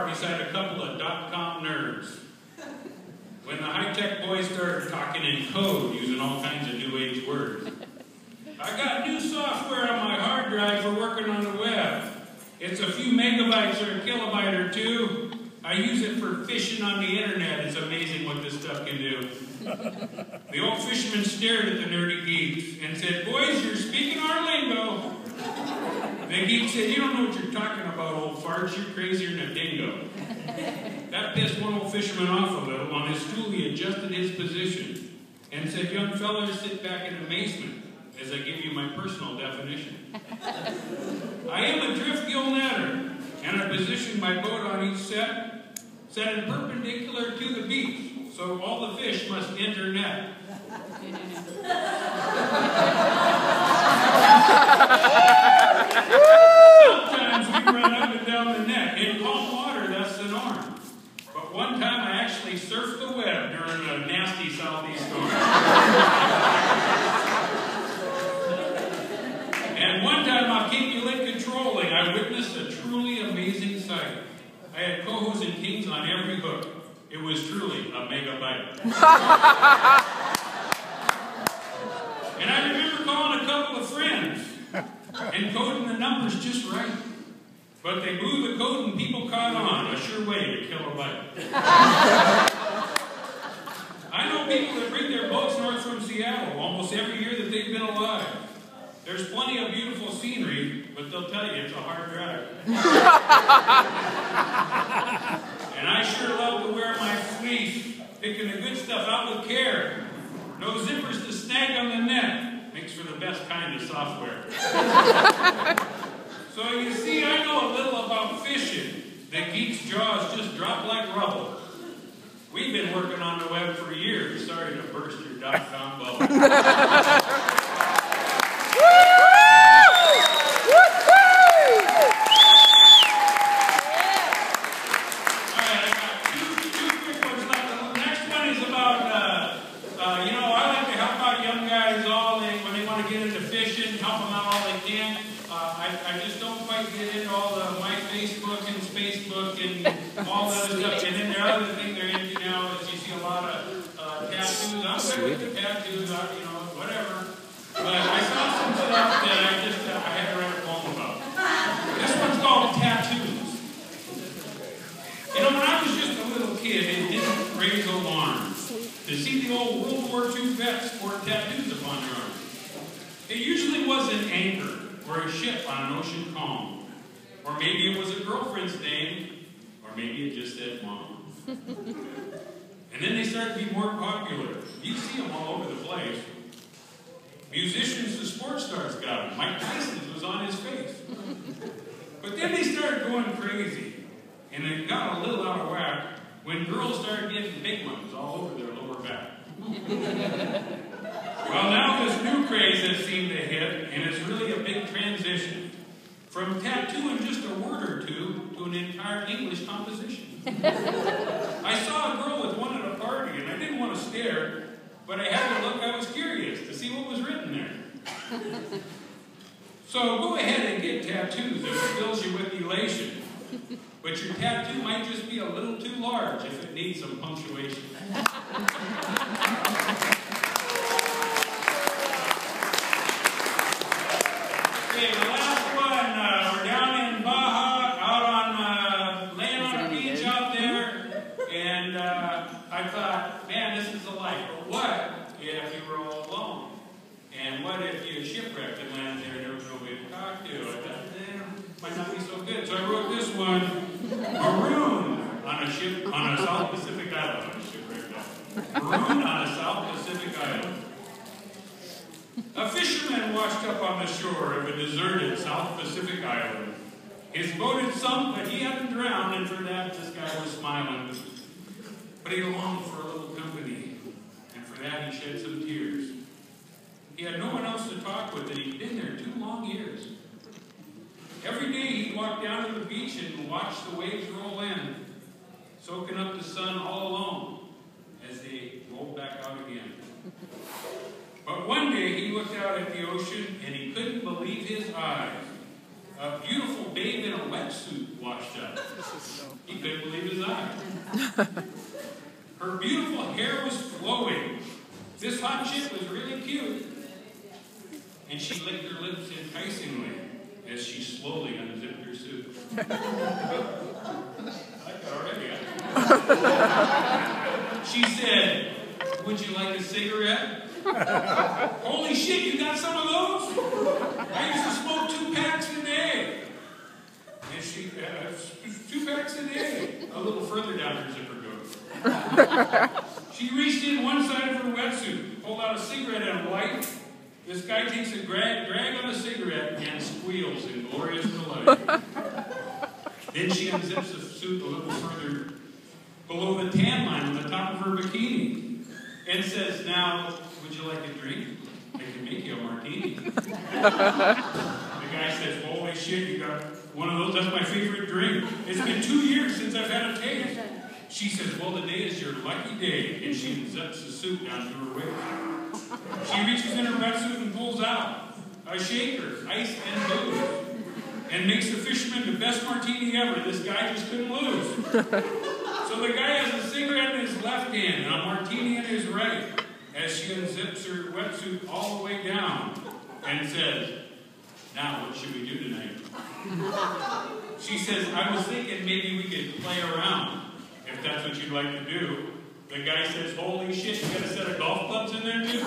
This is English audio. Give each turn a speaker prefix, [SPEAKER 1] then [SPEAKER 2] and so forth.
[SPEAKER 1] beside a couple of .com nerds. When the high-tech boys started talking in code, using all kinds of new age words. I got new software on my hard drive for working on the web. It's a few megabytes or a kilobyte or two. I use it for fishing on the internet. It's amazing what this stuff can do. The old fisherman stared at the nerdy geeks and said, "Boys, you're speaking our lingo." The geek said, "You don't know what you're talking about, old farts. You're crazier than a dingo." That pissed one old fisherman off a little. On his stool, he adjusted his position and said, "Young fellas, sit back in amazement as I give you my personal definition. I am a driftgill netter, and I position my boat on each set in perpendicular to the beach, so all the fish must enter net." Sometimes we run up and down the net. In calm water, that's the norm. But one time I actually surfed the web during a nasty southeast storm. And one time, I'll keep you in controlling, I witnessed a truly amazing sight. I had cohos and kings on every hook. It was truly a megabyte. And I remember calling a couple of friends and coding the numbers just right. But they blew the code and people caught on. A sure way to kill a bite. I know people that bring their boats north from Seattle almost every year that they've been alive. There's plenty of beautiful scenery, but they'll tell you it's a hard drive. And I sure love to wear my fleece, picking the good stuff out with care. No zippers to snag on the net. Makes for the best kind of software. So you see, I know a little about fishing. The geek's jaws just drop like rubble. We've been working on the web for years. Sorry to burst your .com bubble. I just don't quite get into all the my Facebook and Facebook and all that other stuff. And then the other thing they're into now is you see a lot of tattoos. I'm good with the tattoos, whatever. But I saw some stuff that I had to write a poem about. This one's called Tattoos. When I was just a little kid, it didn't raise alarm to see the old World War II vets sport tattoos upon their arms. It usually was an anchor or a ship on an ocean calm. Or maybe it was a girlfriend's name, or maybe it just said mom. And then they started to be more popular. You see them all over the place. Musicians and sports stars got them. Mike Tyson's was on his face. But then they started going crazy. And it got a little out of whack when girls started getting big ones all over their lower back. Well, now this new craze has seemed to hit, and it's really a big transition. From tattooing just a word or two to an entire English composition. I saw a girl with one at a party, and I didn't want to stare, but I had to look. I was curious to see what was written there. So go ahead and get tattoos if it fills you with elation. But your tattoo might just be a little too large if it needs some punctuation. Okay, the last one, we're down in Baja, out on, laying on a beach out there, and I thought, man, this is a life. But what if you were all alone? And what if you shipwrecked and landed there and there was nobody to talk to? I thought, might not be so good. So I wrote this one, Maroon on a ship, on a South Pacific island. Maroon on a South Pacific island. A fisherman washed up on the shore of a deserted South Pacific island. His boat had sunk, but he hadn't drowned, and for that this guy was smiling. But he longed for a little company, and for that he shed some tears. He had no one else to talk with, and he'd been there 2 long years. Every day he'd walk down to the beach and watch the waves roll in, soaking up the sun all alone as they rolled back out again. But one day he looked out at the ocean and he couldn't believe his eyes. A beautiful babe in a wetsuit washed up. He He couldn't believe his eyes. Her beautiful hair was flowing. This hot chick was really cute. And she licked her lips enticingly as she slowly unzipped her suit. I like that already. She said, "Would you like a cigarette?" "Holy shit, you got some of those? I used to smoke 2 packs a day." And she, 2 packs a day. A little further down her zipper goes. She reached in one side of her wetsuit, pulled out a cigarette and light. This guy takes a drag on the cigarette and squeals in glorious delight. Then she unzips the suit a little further below the tan line on the top of her bikini and says, "Now, would you like a drink? I can make you a martini." The guy says, "Holy shit, you got one of those? That's my favorite drink. It's been 2 years since I've had a taste." She says, "Well, today is your lucky day." And she zips the suit down to her waist. She reaches in her wetsuit and pulls out a shaker, ice and booze, and makes the fisherman the best martini ever. This guy just couldn't lose. So the guy has a cigarette in his left hand and a martini in his right as she unzips her wetsuit all the way down and says, "Now, what should we do tonight?" She says, "I was thinking maybe we could play around, if that's what you'd like to do." The guy says, "Holy shit, you got a set of golf clubs in there too?"